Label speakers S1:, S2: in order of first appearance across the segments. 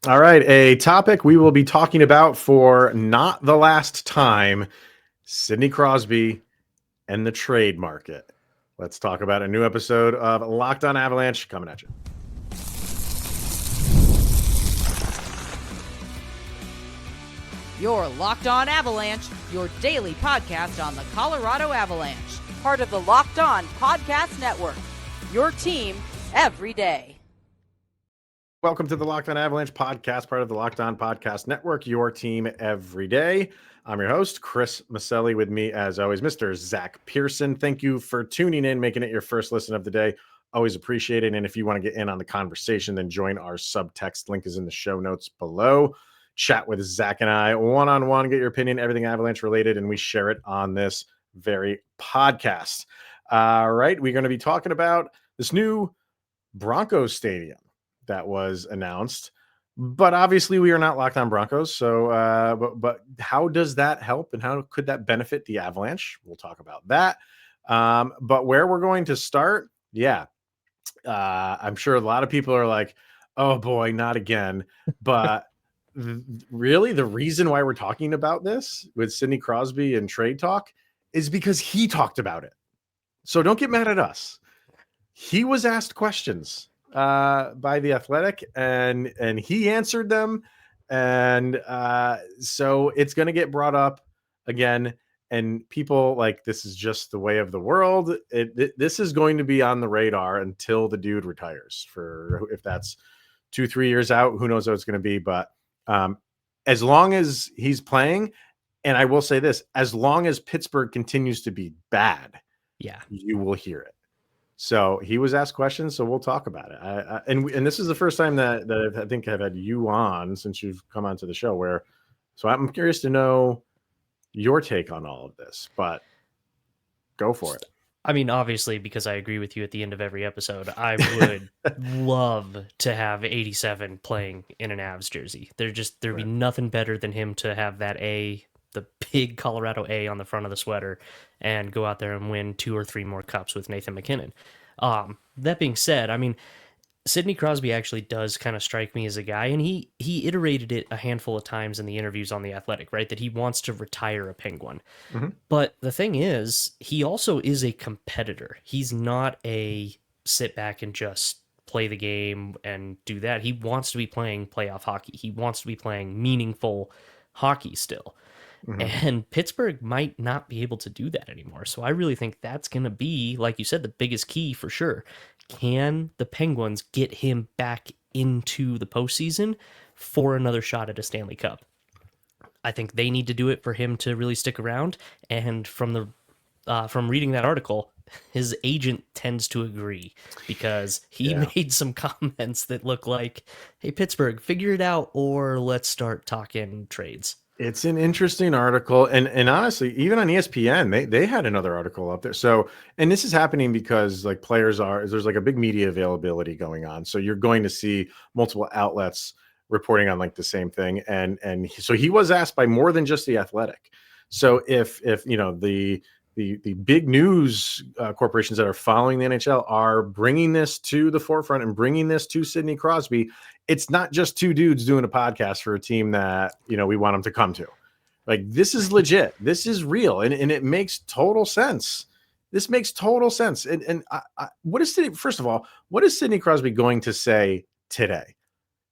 S1: All right, a topic we will be talking about for not the last time, Sidney Crosby and the trade market. Let's talk about a new episode of Locked On Avalanche coming at you.
S2: You're Locked On Avalanche, your daily podcast on the Colorado Avalanche, part of the Locked On Podcast Network, your team every day.
S1: Welcome to the Locked On Avalanche podcast, part of the Locked On Podcast Network, your team every day. I'm your host, Chris Maselli, with me, as always, Mr. Zach Pearson. Thank you for tuning in, making it your first listen of the day. Always appreciate it. And if you want to get in on the conversation, then join our subtext. Link is in the show notes below. Chat with Zach and I one-on-one, get your opinion, everything Avalanche related, and we share it on this very podcast. All right, we're going to be talking about this new Broncos stadium that was announced, but obviously we are not Locked On Broncos. So, but how does that help and how could that benefit the Avalanche? We'll talk about that. But where we're going to start, I'm sure a lot of people are like, oh boy, not again. But really, the reason why we're talking about this with Sidney Crosby and trade talk is because he talked about it. So don't get mad at us. He was asked questions by The Athletic, and he answered them, and so it's going to get brought up again, and people like, this is just the way of the world. This is going to be on the radar until the dude retires, for if that's 2-3 years out, who knows what it's going to be, but as long as he's playing, and I will say this, as long as Pittsburgh continues to be bad, you will hear it. So he was asked questions, so we'll talk about it. And this is the first time that I think I've had you on since you've come onto the show. So I'm curious to know your take on all of this, but go for it.
S3: I mean, obviously, because I agree with you at the end of every episode, I would love to have 87 playing in an Avs jersey. There'd be nothing better than him to have that A, the big Colorado A on the front of the sweater, and go out there and win 2 or 3 more cups with Nathan MacKinnon. That being said, I mean, Sidney Crosby actually does kind of strike me as a guy, and he iterated it a handful of times in the interviews on The Athletic, right? That he wants to retire a Penguin. Mm-hmm. But the thing is, he also is a competitor. He's not a sit back and just play the game and do that. He wants to be playing playoff hockey. He wants to be playing meaningful hockey still. Mm-hmm. And Pittsburgh might not be able to do that anymore. So I really think that's going to be, like you said, the biggest key for sure. Can the Penguins get him back into the postseason for another shot at a Stanley Cup? I think they need to do it for him to really stick around. And from reading that article, his agent tends to agree, because he made some comments that look like, hey, Pittsburgh, figure it out, or let's start talking trades.
S1: It's an interesting article, and honestly, even on ESPN, they had another article up there. So, and this is happening because like there's like a big media availability going on. So you're going to see multiple outlets reporting on like the same thing, and so he was asked by more than just The Athletic. So if you know the big news corporations that are following the NHL are bringing this to the forefront and bringing this to Sidney Crosby, it's not just two dudes doing a podcast for a team that, you know, we want them to come to. Like, this is legit. This is real. And it makes total sense. This makes total sense. And first of all, what is Sidney Crosby going to say today?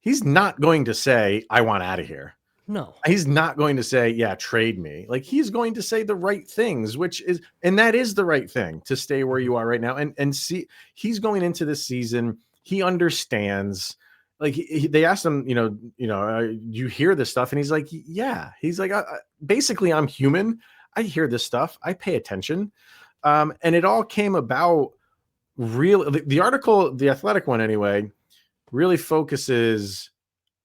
S1: He's not going to say, I want out of here.
S3: No,
S1: he's not going to say, yeah, trade me. Like, he's going to say the right things, and that is the right thing, to stay where you are right now. And see, he's going into this season. He understands. Like, they asked him, you hear this stuff, and he's like, yeah. He's like, basically, I'm human. I hear this stuff. I pay attention. And it all came about. The article, the Athletic one anyway, really focuses,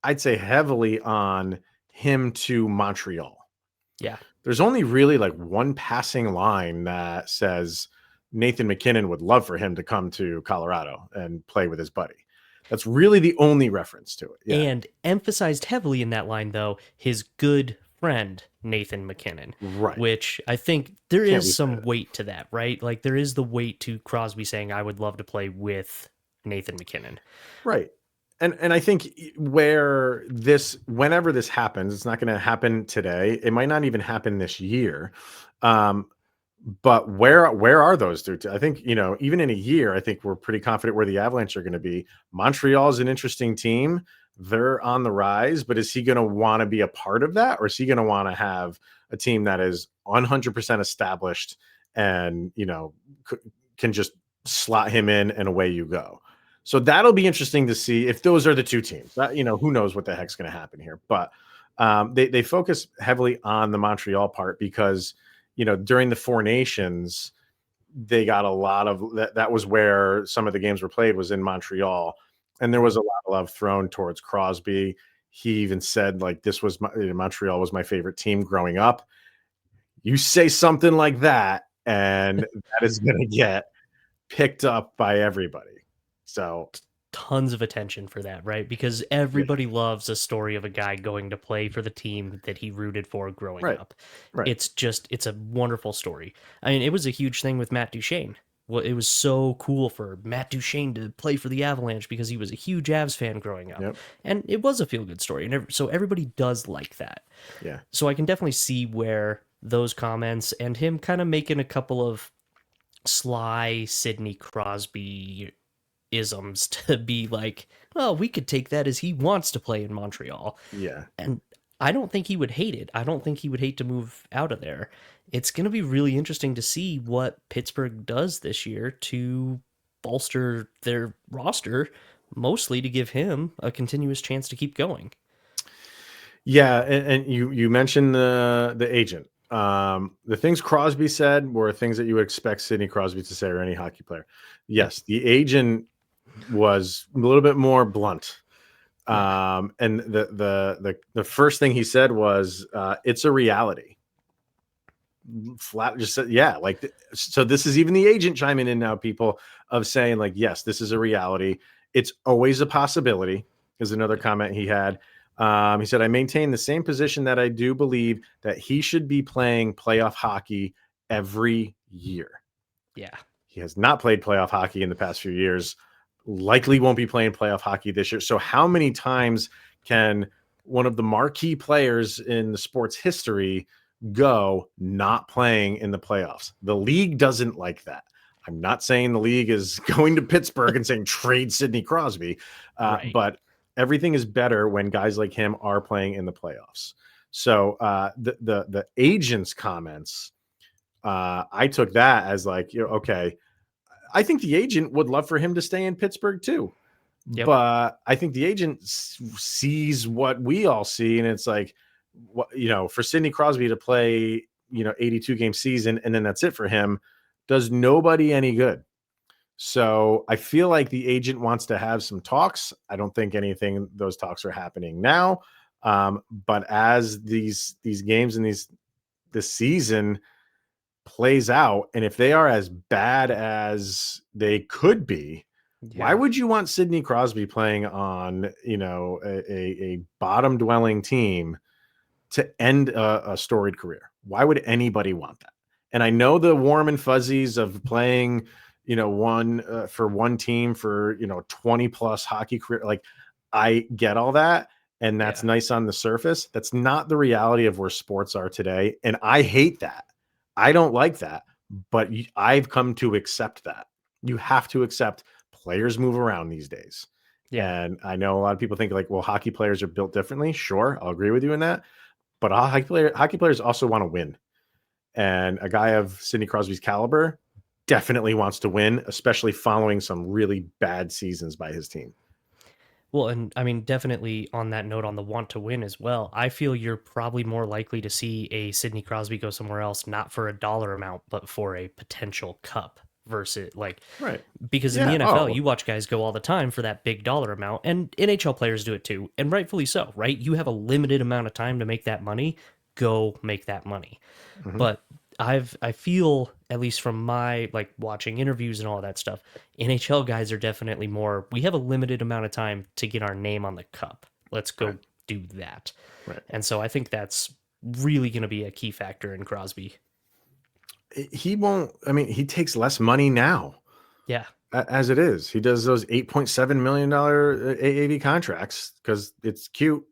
S1: I'd say, heavily on him to Montreal.
S3: Yeah.
S1: There's only really like one passing line that says Nathan MacKinnon would love for him to come to Colorado and play with his buddy. That's really the only reference to it. Yeah.
S3: And emphasized heavily in that line, though, his good friend, Nathan MacKinnon.
S1: Right.
S3: Which I think there is some weight to that, right? Like, there is the weight to Crosby saying, I would love to play with Nathan MacKinnon.
S1: Right. And I think whenever this happens, it's not going to happen today. It might not even happen this year. But where are those two? I think, even in a year, I think we're pretty confident where the Avalanche are going to be. Montreal is an interesting team. They're on the rise, but is he going to want to be a part of that? Or is he going to want to have a team that is 100% established and, can just slot him in and away you go? So that'll be interesting to see if those are the two teams. Who knows what the heck's going to happen here. But they focus heavily on the Montreal part because – during the Four Nations, they got a lot of that. That was where some of the games were played, was in Montreal. And there was a lot of love thrown towards Crosby. He even said, like, Montreal was my favorite team growing up. You say something like that, and that is going to get picked up by everybody. So
S3: tons of attention for that, right? Because everybody loves a story of a guy going to play for the team that he rooted for growing up.
S1: Right.
S3: It's a wonderful story. I mean, it was a huge thing with Matt Duchene. Well, it was so cool for Matt Duchene to play for the Avalanche because he was a huge Avs fan growing up.
S1: Yep.
S3: And it was a feel-good story. And so everybody does like that.
S1: Yeah.
S3: So I can definitely see where those comments and him kind of making a couple of sly Sidney Crosby isms to be like, well, we could take that as he wants to play in Montreal.
S1: Yeah.
S3: And I don't think he would hate it. I don't think he would hate to move out of there. It's going to be really interesting to see what Pittsburgh does this year to bolster their roster, mostly to give him a continuous chance to keep going.
S1: Yeah, and you mentioned the agent. The things Crosby said were things that you would expect Sidney Crosby to say, or any hockey player. Yes, the agent was a little bit more blunt. And the first thing he said was, it's a reality. Flat just said, yeah, like, so this is even the agent chiming in now, people, of saying, like, yes, this is a reality. It's always a possibility, is another comment he had. He said, I maintain the same position that I do believe that he should be playing playoff hockey every year.
S3: Yeah.
S1: He has not played playoff hockey in the past few years, likely won't be playing playoff hockey this year. So how many times can one of the marquee players in the sport's history go not playing in the playoffs? The league doesn't like that. I'm not saying the league is going to Pittsburgh and saying trade Sidney Crosby,
S3: Right.
S1: but everything is better when guys like him are playing in the playoffs. So the agent's comments, I took that as like, okay, I think the agent would love for him to stay in Pittsburgh too. Yep. But I think the agent sees what we all see, and it's like, for Sidney Crosby to play, 82 game season, and then that's it for him, does nobody any good. So I feel like the agent wants to have some talks. I don't think those talks are happening now. But as these games and this season plays out, and if they are as bad as they could be, why would you want Sidney Crosby playing on, a bottom dwelling team to end a storied career? Why would anybody want that? And I know the warm and fuzzies of playing, for one team for, 20 plus hockey career. Like, I get all that. And that's nice on the surface. That's not the reality of where sports are today. And I hate that. I don't like that, but I've come to accept that. You have to accept players move around these days. Yeah. And I know a lot of people think like, well, hockey players are built differently. Sure. I'll agree with you in that. But hockey players also want to win. And a guy of Sidney Crosby's caliber definitely wants to win, especially following some really bad seasons by his team.
S3: Well, and I mean, definitely on that note, on the want to win as well, I feel you're probably more likely to see a Sidney Crosby go somewhere else, not for a dollar amount, but for a potential cup versus
S1: right.
S3: Because in the NFL, you watch guys go all the time for that big dollar amount, and NHL players do it too, and rightfully so, right? You have a limited amount of time to make that money, go make that money. Mm-hmm. But I feel, at least from my watching interviews and all that stuff, NHL guys are definitely more, we have a limited amount of time to get our name on the cup. Let's go do that.
S1: Right.
S3: And so I think that's really going to be a key factor in Crosby.
S1: He takes less money now.
S3: Yeah.
S1: as it is. He does those $8.7 million AAV contracts because it's cute.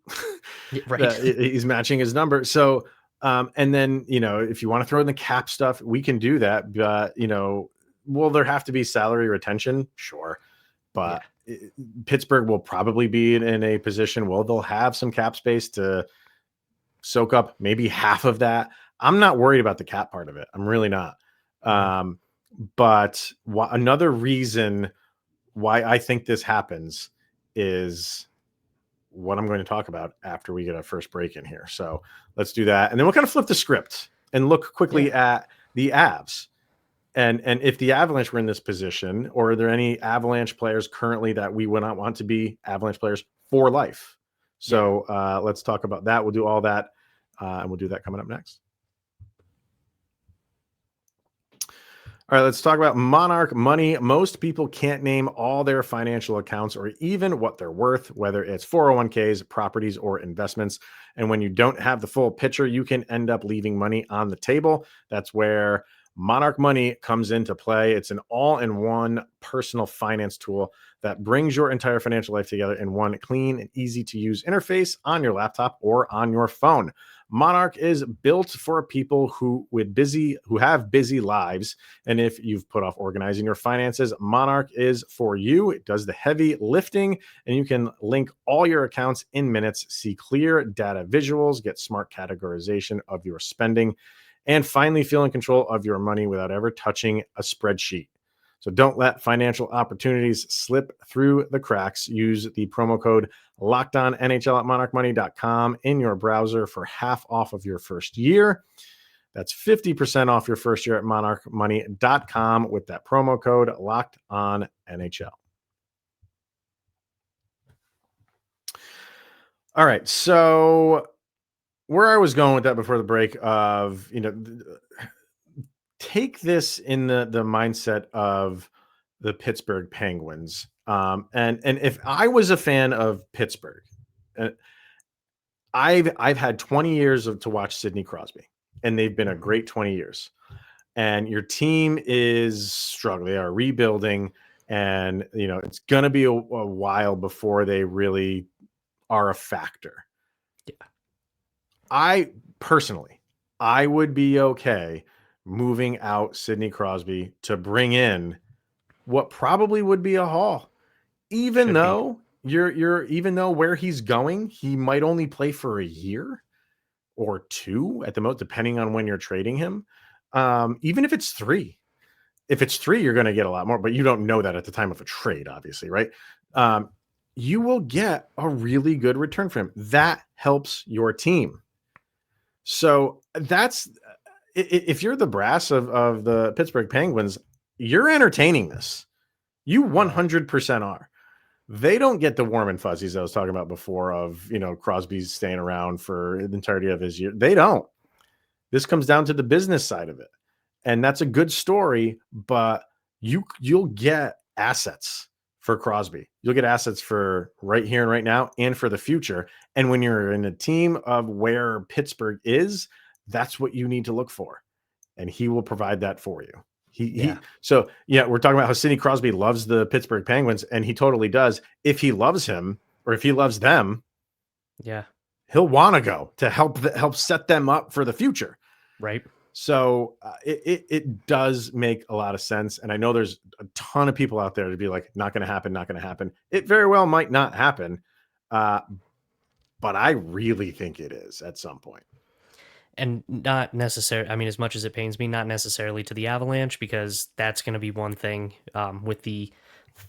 S3: Yeah, right.
S1: He's matching his number. So, and then, if you want to throw in the cap stuff, we can do that. But, will there have to be salary retention? Sure. But Pittsburgh will probably be in a position where they'll have some cap space to soak up maybe half of that. I'm not worried about the cap part of it. I'm really not. But another reason why I think this happens is what I'm going to talk about after we get our first break in here. So let's do that. And then we'll kind of flip the script and look quickly at the Avs. And if the Avalanche were in this position, or are there any Avalanche players currently that we would not want to be Avalanche players for life? So let's talk about that. We'll do all that. And we'll do that coming up next. All right, let's talk about Monarch Money. Most people can't name all their financial accounts or even what they're worth, whether it's 401ks, properties, or investments. And when you don't have the full picture, you can end up leaving money on the table. That's where Monarch Money comes into play. It's an all-in-one personal finance tool that brings your entire financial life together in one clean and easy-to-use interface on your laptop or on your phone. Monarch is built for people who have busy lives. And if you've put off organizing your finances, Monarch is for you. It does the heavy lifting, and you can link all your accounts in minutes, see clear data visuals, get smart categorization of your spending, and finally feel in control of your money without ever touching a spreadsheet. So don't let financial opportunities slip through the cracks. Use the promo code LOCKEDONNHL at monarchmoney.com in your browser for half off of your first year. That's 50% off your first year at monarchmoney.com with that promo code LOCKEDONNHL. All right, so where I was going with that before the break of, take this in the mindset of the Pittsburgh Penguins. And if I was a fan of Pittsburgh, I've had 20 years to watch Sidney Crosby, and they've been a great 20 years. And your team is struggling. They are rebuilding, and it's going to be a while before they really are a factor.
S3: Yeah.
S1: I would be okay moving out Sidney Crosby to bring in what probably would be a haul, even though where he's going, he might only play for a year or two at the most, depending on when you're trading him. Even if it's 3, you're going to get a lot more, but you don't know that at the time of a trade, obviously, right? You will get a really good return for him. That helps your team. So that's, if you're the brass of the Pittsburgh Penguins, you're entertaining this. You 100% are. They don't get the warm and fuzzies I was talking about before of, Crosby's staying around for the entirety of his year. They don't. This comes down to the business side of it. And that's a good story, but you'll get assets for Crosby. You'll get assets for right here and right now and for the future. And when you're in a team of where Pittsburgh is, that's what you need to look for. And he will provide that for you. So we're talking about how Sidney Crosby loves the Pittsburgh Penguins, and he totally does. If he loves him, or if he loves them, he'll want to go to help set them up for the future.
S3: Right.
S1: So it does make a lot of sense. And I know there's a ton of people out there to be like, not going to happen, not going to happen. It very well might not happen. But I really think it is at some point.
S3: And not necessarily, I mean, as much as it pains me, not necessarily to the Avalanche, because that's going to be one thing with the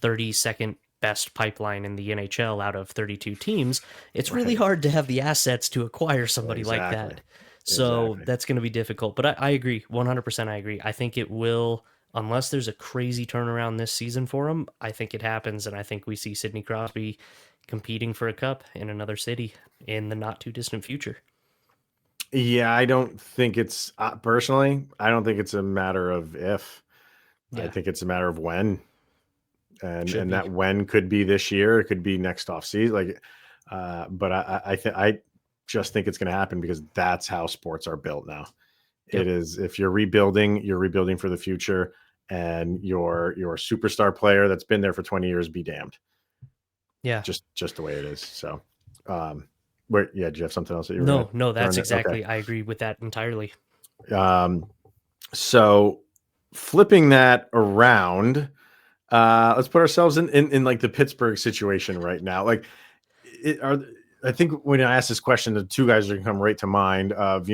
S3: 32nd best pipeline in the NHL out of 32 teams. It's really hard to have the assets to acquire somebody like that. So that's going to be difficult. But I agree, 100% I agree. I think it will, unless there's a crazy turnaround this season for him, I think it happens. And I think we see Sidney Crosby competing for a cup in another city in the not too distant future.
S1: Yeah, I don't think it's personally, I don't think it's a matter of if. I think it's a matter of when. And that when could be this year, it could be next offseason. But I just think it's going to happen because that's how sports are built now. Yep. It is, if you're rebuilding for the future. and your superstar player that's been there for 20 years be damned.
S3: Yeah.
S1: Just the way it is. So, do you have something else that you
S3: No,
S1: were
S3: no, that's
S1: okay.
S3: exactly. I agree with that entirely.
S1: So flipping that around, let's put ourselves in like the Pittsburgh situation right now. Like, I think when I ask this question, the two guys are going to come right to mind of,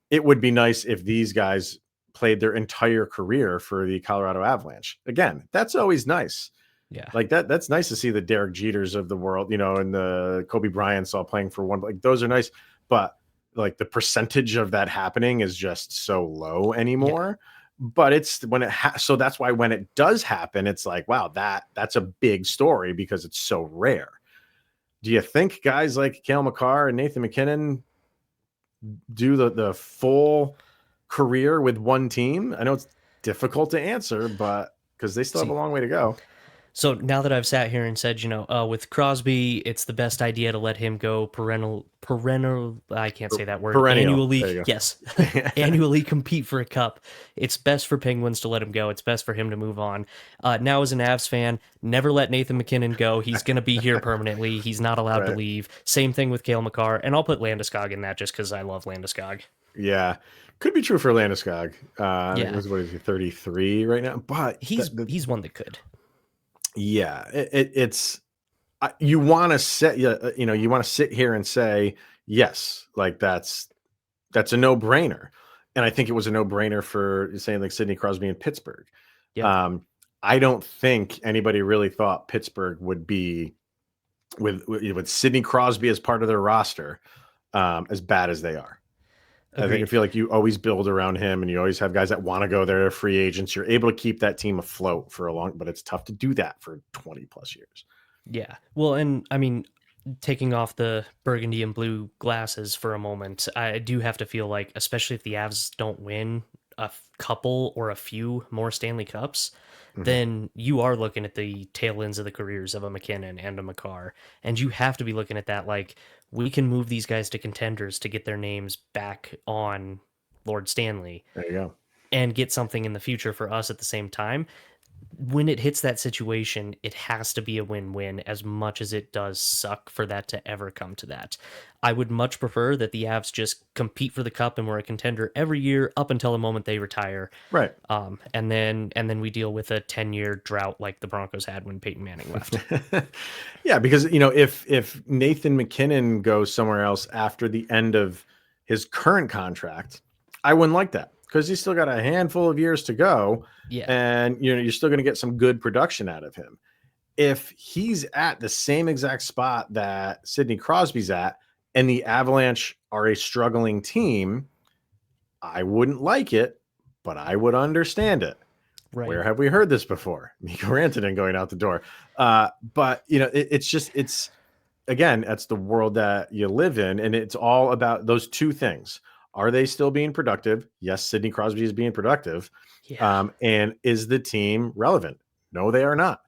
S1: it would be nice if these guys played their entire career for the Colorado Avalanche. Again, that's always nice.
S3: Yeah.
S1: Like that's nice to see the Derek Jeters of the world, and the Kobe Bryant's all playing for one. Like those are nice, but like the percentage of that happening is just so low anymore. Yeah. But it's when so that's why when it does happen, it's like, wow, that's a big story because it's so rare. Do you think guys like Cale Makar and Nathan MacKinnon do the full career with one team? I know it's difficult to answer, but because they still have a long way to go.
S3: So now that I've sat here and said, with Crosby, it's the best idea to let him go perennial, I can't say that word.
S1: Perennial.
S3: Annually, yes. Annually compete for a cup. It's best for Penguins to let him go. It's best for him to move on. Now as an Avs fan, never let Nathan MacKinnon go. He's going to be here permanently. He's not allowed to leave. Same thing with Cale Makar. And I'll put Landeskog in that just because I love Landeskog.
S1: Yeah. Could be true for Landeskog. What is he, 33 right now? But
S3: he's one that could.
S1: Yeah, it's you want to sit here and say yes, like that's a no-brainer, and I think it was a no-brainer for saying like Sidney Crosby in Pittsburgh. Yeah. I don't think anybody really thought Pittsburgh would be with Sidney Crosby as part of their roster as bad as they are. I feel like you always build around him, and you always have guys that want to go there, free agents. You're able to keep that team afloat for but it's tough to do that for 20 plus years.
S3: Yeah. Well, and I mean, taking off the burgundy and blue glasses for a moment, I do have to feel like, especially if the Avs don't win a couple or a few more Stanley Cups, then you are looking at the tail ends of the careers of a MacKinnon and a Makar. And you have to be looking at that like, we can move these guys to contenders to get their names back on Lord Stanley.
S1: There you go.
S3: And get something in the future for us at the same time. When it hits that situation, it has to be a win-win as much as it does suck for that to ever come to that. I would much prefer that the Avs just compete for the cup and we're a contender every year up until the moment they retire.
S1: Right.
S3: And then we deal with a 10-year drought like the Broncos had when Peyton Manning left.
S1: Yeah, because if Nathan MacKinnon goes somewhere else after the end of his current contract, I wouldn't like that. Because he's still got a handful of years to go, and you're still going to get some good production out of him. If he's at the same exact spot that Sidney Crosby's at, and the Avalanche are a struggling team, I wouldn't like it, but I would understand it. Right. Where have we heard this before? Mikko Rantanen going out the door. But it's again, that's the world that you live in, and it's all about those two things. Are they still being productive? Yes, Sidney Crosby is being productive. Yeah. And is the team relevant? No, they are not.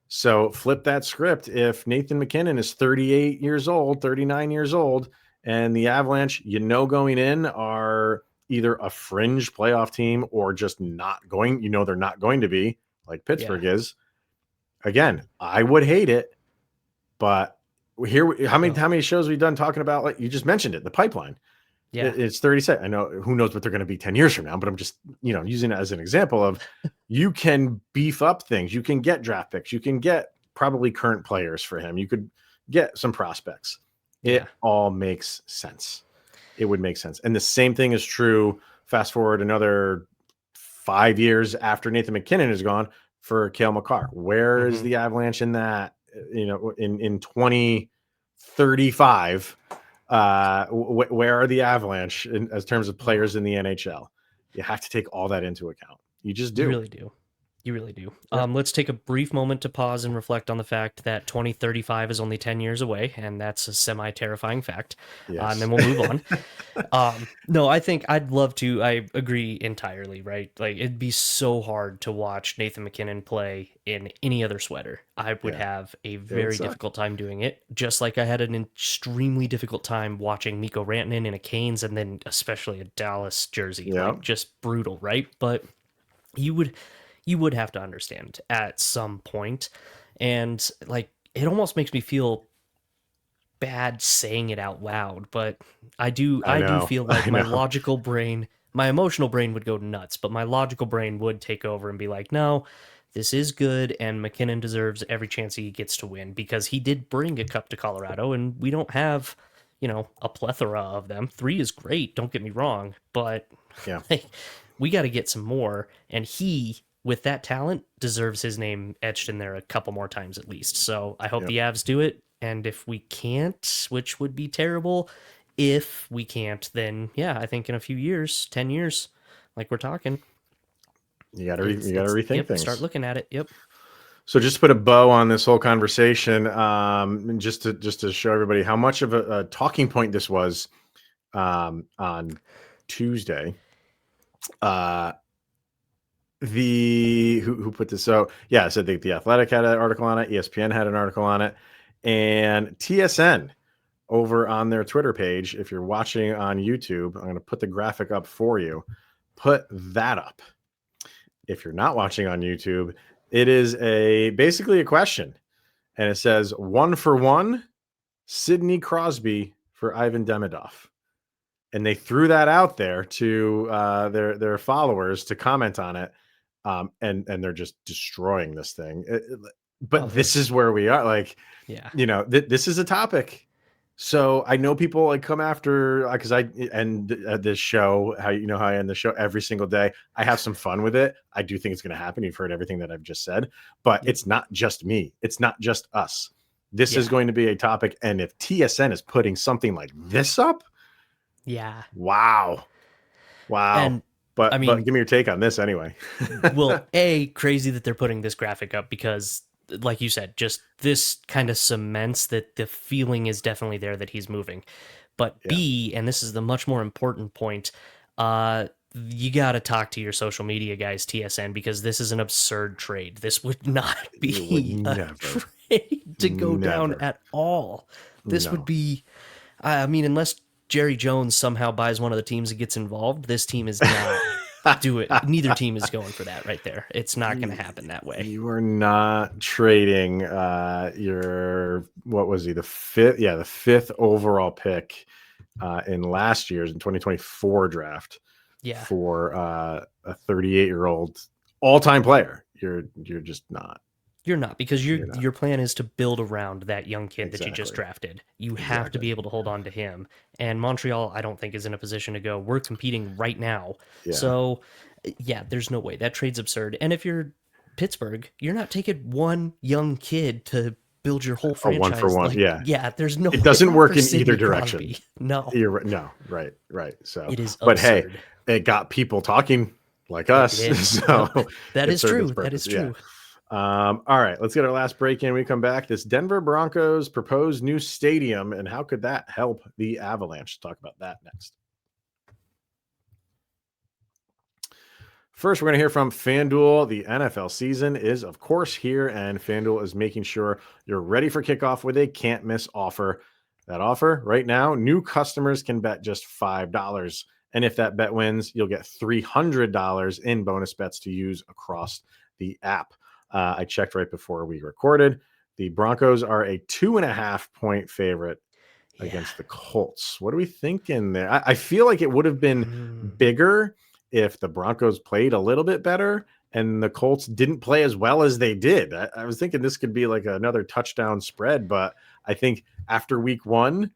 S1: So flip that script. If Nathan MacKinnon is 38 years old, 39 years old, and the Avalanche, going in are either a fringe playoff team or just not going, they're not going to be like Pittsburgh is. Again, I would hate it, but here, how many shows we've done talking about, like you just mentioned it, the pipeline. Yeah, it's 37. I know who knows what they're going to be 10 years from now, but I'm just, using it as an example of you can beef up things. You can get draft picks. You can get probably current players for him. You could get some prospects. It all makes sense. It would make sense. And the same thing is true. Fast forward another 5 years after Nathan MacKinnon is gone for Cale Makar. Where is the Avalanche in that, in 2035? Where are the Avalanche as terms of players in the NHL? You have to take all that into account. You just do.
S3: You really do. You really do. Yeah. Let's take a brief moment to pause and reflect on the fact that 2035 is only 10 years away, and that's a semi-terrifying fact. Yes. And then we'll move on. No, I think I'd love to. I agree entirely, right? Like, it'd be so hard to watch Nathan MacKinnon play in any other sweater. I would have a very difficult time doing it, just like I had an extremely difficult time watching Mikko Rantanen in a Canes and then especially a Dallas jersey. Like, just brutal, right? But you you would have to understand at some point. And like, it almost makes me feel bad saying it out loud, but I do
S1: know.
S3: feel
S1: I
S3: like my
S1: know.
S3: logical brain, my emotional brain would go nuts, but my logical brain would take over and be like, no, this is good, and McKinnon deserves every chance he gets to win because he did bring a cup to Colorado, and we don't have, a plethora of them. 3 is great, don't get me wrong, but
S1: Yeah.
S3: like, we got to get some more, and he, with that talent, deserves his name etched in there a couple more times at least. So I hope
S1: Yep.
S3: the Avs do it, and if we can't, which would be terrible, if we can't, then yeah, I think in a few years, 10 years, like we're talking,
S1: You got to rethink things.
S3: start looking at it. Yep.
S1: So just to put a bow on this whole conversation, just to show everybody how much of a talking point this was on Tuesday. Who put this? So yeah, so the Athletic had an article on it, ESPN had an article on it, and TSN over on their Twitter page. If you're watching on YouTube, I'm going to put the graphic up for you. Put that up. If you're not watching on YouTube, it is basically a question, and it says 1-for-1, Sidney Crosby for Ivan Demidov. And they threw that out there to their followers to comment on it, and they're just destroying this thing. But this is where we are. Like,
S3: yeah,
S1: this is a topic. So I know people like come after because I end this show. How I end the show every single day. I have some fun with it. I do think it's going to happen. You've heard everything that I've just said, but it's not just me. It's not just us. This is going to be a topic. And if TSN is putting something like this up, wow.
S3: And
S1: but give me your take on this anyway.
S3: Well, crazy that they're putting this graphic up because, like you said, just this kind of cements that the feeling is definitely there that he's moving. But B, and this is the much more important point, you got to talk to your social media guys, TSN, because this is an absurd trade. This would not be a trade to go down at all. This would be, I mean, unless Jerry Jones somehow buys one of the teams and gets involved, this team is not do it. Neither team is going for that right there. It's not going to happen that way.
S1: You are not trading your, what was he, the fifth overall pick in last year's in 2024 draft for a 38-year-old all-time player. You're just not.
S3: You're not, because your plan is to build around that young kid that you just drafted. You have to be able to hold on to him. And Montreal, I don't think, is in a position to go, we're competing right now. Yeah. So, yeah, there's no way. That trade's absurd. And if you're Pittsburgh, you're not taking one young kid to build your whole franchise.
S1: 1-for-1,
S3: yeah. There's no.
S1: It doesn't work in either direction.
S3: Crosby. No.
S1: Right. So
S3: it is
S1: but
S3: absurd.
S1: Hey, it got people talking like us. So
S3: that is true. That is true.
S1: Yeah. All right, let's get our last break in. When we come back, this Denver Broncos proposed new stadium, and how could that help the Avalanche? Talk about that next. First, we're going to hear from FanDuel. The NFL season is, of course, here, and FanDuel is making sure you're ready for kickoff with a can't-miss offer. That offer, right now, new customers can bet just $5. And if that bet wins, you'll get $300 in bonus bets to use across the app. I checked right before we recorded. The Broncos are a 2.5-point favorite against the Colts. What are we thinking there? I feel like it would have been bigger if the Broncos played a little bit better and the Colts didn't play as well as they did. I was thinking this could be like another touchdown spread, but I think after week 1,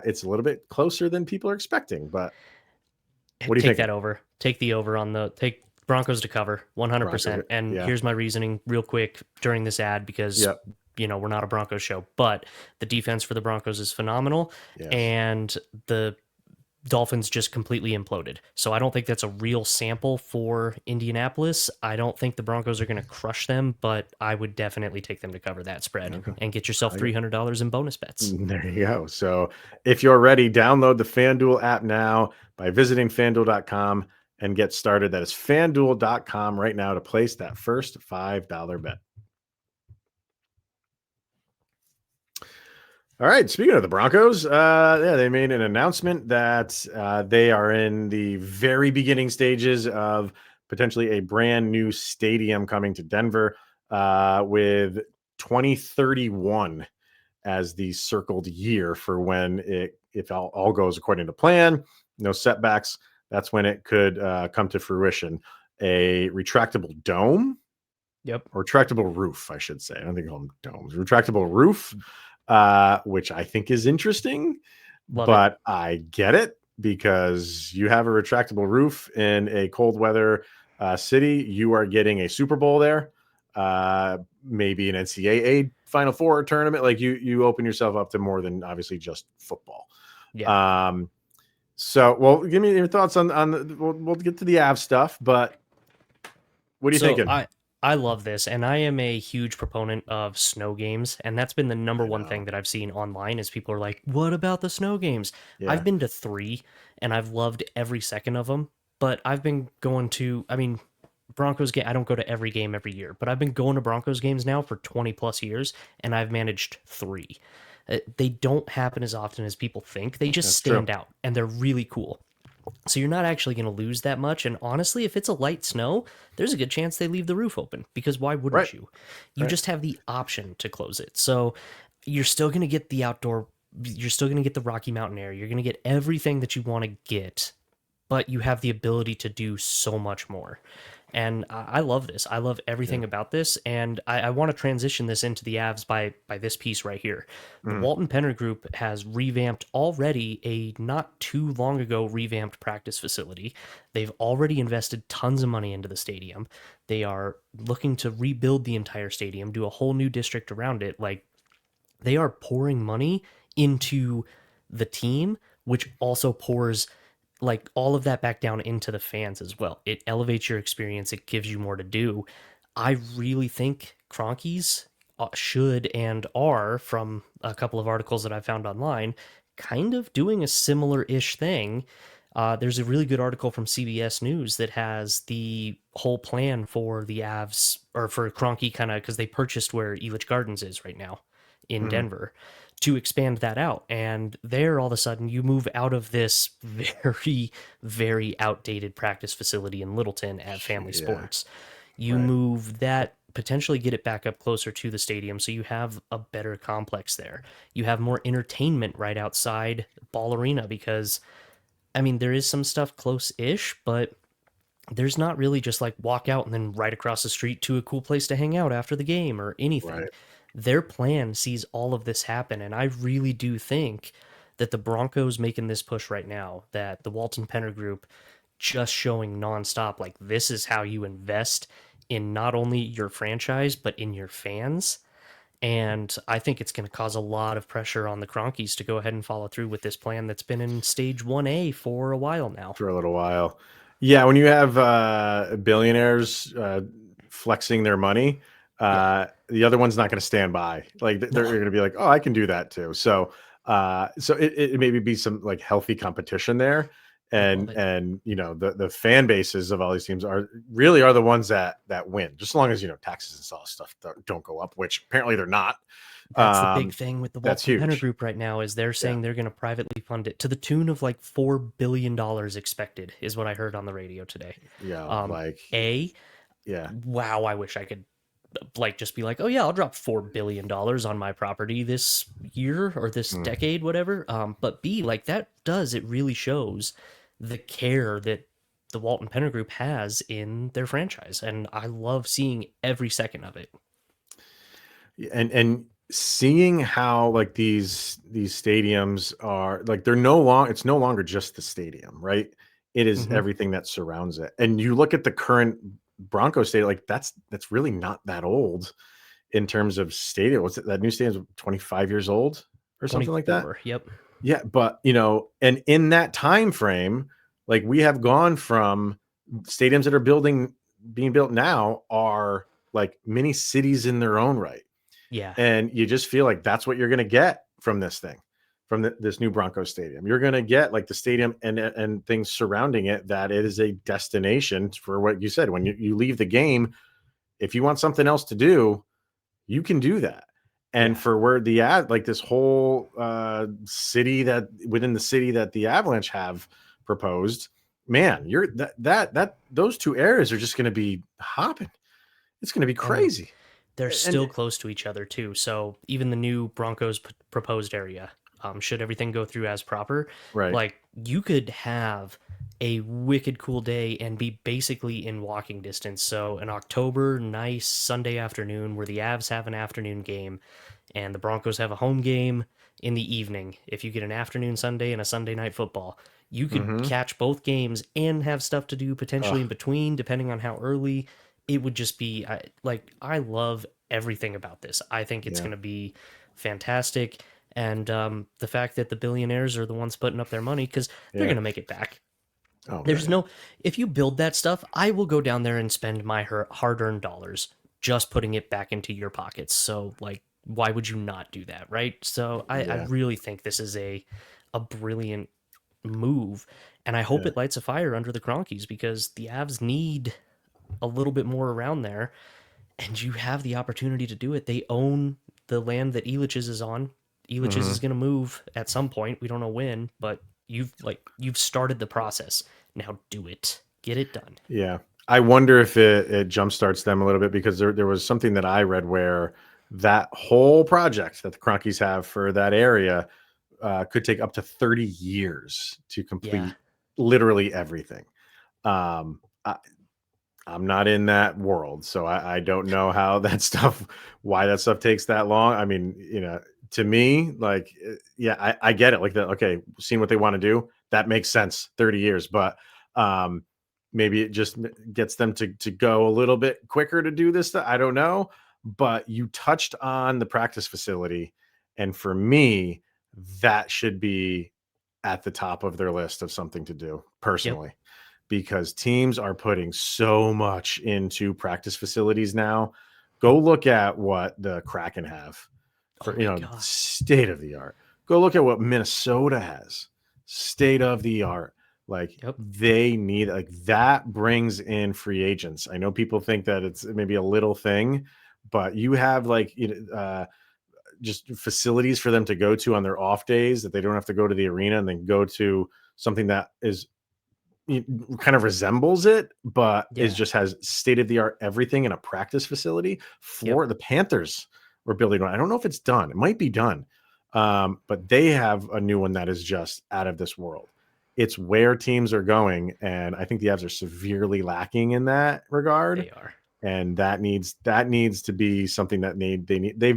S1: it's a little bit closer than people are expecting. But what do you think?
S3: Take that over. Take the over on take Broncos to cover 100%. And here's my reasoning real quick during this ad, because we're not a Broncos show, but the defense for the Broncos is phenomenal. And the Dolphins just completely imploded. So I don't think that's a real sample for Indianapolis. I don't think the Broncos are going to crush them, but I would definitely take them to cover that spread and get yourself $300 in bonus bets.
S1: There you go. So if you're ready, download the FanDuel app now by visiting FanDuel.com and get started. That is FanDuel.com right now to place that first $5 bet. All right. Speaking of the Broncos, they made an announcement that they are in the very beginning stages of potentially a brand new stadium coming to Denver with 2031 as the circled year for when if all goes according to plan, no setbacks, that's when it could come to fruition. A retractable dome.
S3: Yep.
S1: Or retractable roof, I should say. I don't think call them domes. Retractable roof, which I think is interesting.
S3: Love
S1: but I get it, because you have a retractable roof in a cold weather city. You are getting a Super Bowl there, maybe an NCAA Final Four tournament. Like you open yourself up to more than obviously just football.
S3: Yeah.
S1: So, well, give me your thoughts on the. We'll get to the Avs stuff, but what are you thinking?
S3: I love this, and I am a huge proponent of snow games, and that's been the number one thing that I've seen online is people are like, what about the snow games?
S1: Yeah.
S3: I've been to 3, and I've loved every second of them, but I've been going to, Broncos game. I don't go to every game every year, but I've been going to Broncos games now for 20 plus years, and I've managed 3. They don't happen as often as people think. They just stand out, and they're really cool. So you're not actually going to lose that much. And honestly, if it's a light snow, there's a good chance they leave the roof open, because why wouldn't you? You just have the option to close it. So you're still going to get the outdoor, you're still going to get the Rocky Mountain air. You're going to get everything that you want to get, but you have the ability to do so much more. And I love this. I love everything about this. And I want to transition this into the Avs by this piece right here. The Walton Penner Group has revamped already a not too long ago revamped practice facility. They've already invested tons of money into the stadium. They are looking to rebuild the entire stadium, do a whole new district around it. Like, they are pouring money into the team, which also pours like all of that back down into the fans as well. It elevates your experience. It gives you more to do. I really think Cronkies should and are, from a couple of articles that I found online, kind of doing a similar-ish thing. There's a really good article from CBS News that has the whole plan for the Avs, or for Kroenke, kind of, because they purchased where Elitch Gardens is right now in Denver, to expand that out. And there, all of a sudden, you move out of this very, very outdated practice facility in Littleton at Family Sports. You move that, potentially get it back up closer to the stadium, so you have a better complex there. You have more entertainment right outside Ball Arena, because, there is some stuff close-ish, but there's not really just like walk out and then right across the street to a cool place to hang out after the game or anything. Their plan sees all of this happen, and I really do think that the Broncos making this push right now, that the Walton Penner Group just showing nonstop, like, this is how you invest in not only your franchise, but in your fans. And I think it's going to cause a lot of pressure on the Cronkies to go ahead and follow through with this plan that's been in stage 1A for a while now.
S1: For a little while. Yeah, when you have billionaires flexing their money, the other one's not going to stand by. Like, they're going to be like, oh, I can do that too. So it maybe be some like healthy competition there. And the fan bases of all these teams are the ones that win, just as long as taxes and all stuff don't go up, which apparently they're not.
S3: That's the big thing with the Walton Penner Group right now, is they're saying they're going to privately fund it to the tune of like $4 billion expected, is what I heard on the radio today. Wow, I wish I could just be like, oh yeah, I'll drop $4 billion on my property this year or this decade, whatever. But B, like, it really shows the care that the Walton Penner Group has in their franchise, and I love seeing every second of it.
S1: And seeing how like these stadiums are like, it's no longer just the stadium, right? It is everything that surrounds it. And you look at the current Broncos stadium, like that's really not that old in terms of stadium. What's it, that new stadium's 25 years old or something like that?
S3: Yep.
S1: Yeah, but and in that time frame, like, we have gone from stadiums that are being built now are like mini cities in their own right.
S3: Yeah.
S1: And you just feel like that's what you're going to get from this thing, from this new Broncos stadium. You're going to get like the stadium and things surrounding it, that it is a destination for what you said. When you leave the game, if you want something else to do, you can do that. And for where like this whole city that within the city that the Avalanche have proposed, man, you're that those two areas are just going to be hopping. It's going to be crazy.
S3: They're still close to each other too. So even the new Broncos proposed area, should everything go through as proper,
S1: right?
S3: Like you could have a wicked cool day and be basically in walking distance. So an October nice Sunday afternoon where the Avs have an afternoon game and the Broncos have a home game in the evening. If you get an afternoon Sunday and a Sunday night football, you could catch both games and have stuff to do potentially in between, depending on how early. It would just be I love everything about this. I think it's going to be fantastic. And the fact that the billionaires are the ones putting up their money because they're going to make it back.
S1: Oh,
S3: There's no, if you build that stuff, I will go down there and spend my hard-earned dollars just putting it back into your pockets. So like, why would you not do that, right? So I really think this is a brilliant move, and I hope it lights a fire under the Cronkies because the Avs need a little bit more around there, and you have the opportunity to do it. They own the land that Elitch's is on. Elitch's is going to move at some point. We don't know when, but you've started the process. Now do it. Get it done.
S1: Yeah. I wonder if it jumpstarts them a little bit because there was something that I read where that whole project that the Cronkies have for that area could take up to 30 years to complete literally everything. I'm not in that world, so I don't know how why that stuff takes that long. I mean, to me, like, I get it. Like that. Okay. Seeing what they want to do, that makes sense. 30 years, but maybe it just gets them to go a little bit quicker to do this stuff. I don't know, but you touched on the practice facility. And for me, that should be at the top of their list of something to do personally, because teams are putting so much into practice facilities now. Go look at what the Kraken have for, state of the art. Go look at what Minnesota has, state of the art. Like they need, like, that brings in free agents. I know people think that it's maybe a little thing, but you have just facilities for them to go to on their off days that they don't have to go to the arena and then go to something that is kind of resembles it, but is just has state of the art everything in a practice facility. The Panthers were building one. I don't know if it's done. It might be done. But they have a new one that is just out of this world. It's where teams are going, and I think the Avs are severely lacking in that regard.
S3: They are.
S1: And that needs to be something that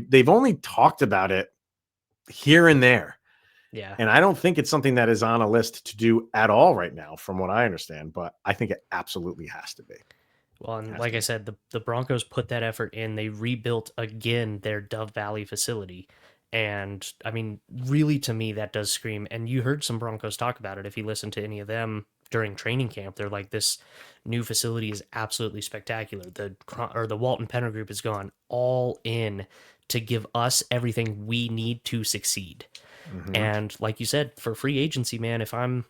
S1: they've only talked about it here and there.
S3: Yeah.
S1: And I don't think it's something that is on a list to do at all right now, from what I understand, but I think it absolutely has to be.
S3: Well, and like I said, the Broncos put that effort in. They rebuilt again their Dove Valley facility. And I mean, really, to me, that does scream. And you heard some Broncos talk about it. If you listen to any of them during training camp, they're like, this new facility is absolutely spectacular. The Walton Penner Group has gone all in to give us everything we need to succeed. And like you said, for free agency, man, if I'm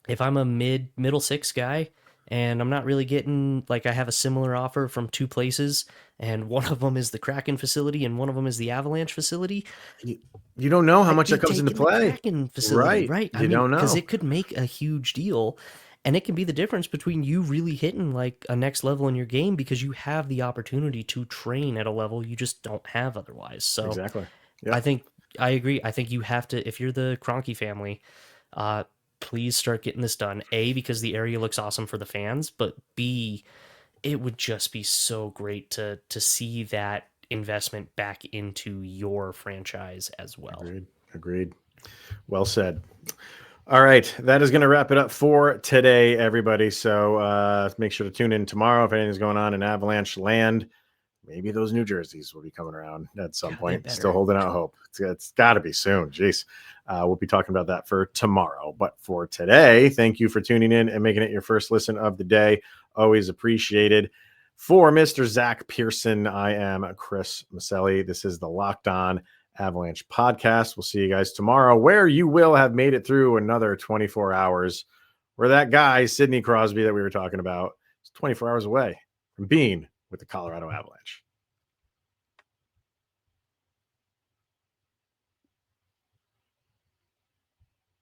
S3: a middle six guy and I'm not really getting, like, I have a similar offer from two places, and one of them is the Kraken facility and one of them is the Avalanche facility.
S1: You don't know how much that comes into play.
S3: Kraken facility, right?
S1: You don't know,
S3: because it could make a huge deal, and it can be the difference between you really hitting like a next level in your game because you have the opportunity to train at a level you just don't have otherwise. So
S1: exactly.
S3: I agree. I think you have to, if you're the Kroenke family, please start getting this done. A, because the area looks awesome for the fans, but B, it would just be so great to see that investment back into your franchise as well.
S1: Agreed. Well said. All right, that is going to wrap it up for today, everybody. So make sure to tune in tomorrow if anything's going on in Avalanche land. Maybe those New Jerseys will be coming around at some point. Still holding out hope. It's got to be soon. Jeez. We'll be talking about that for tomorrow. But for today, thank you for tuning in and making it your first listen of the day. Always appreciated. For Mr. Zach Pearson, I am Chris Maselli. This is the Locked On Avalanche podcast. We'll see you guys tomorrow, where you will have made it through another 24 hours, where that guy, Sidney Crosby, that we were talking about, is 24 hours away from being with the Colorado Avalanche.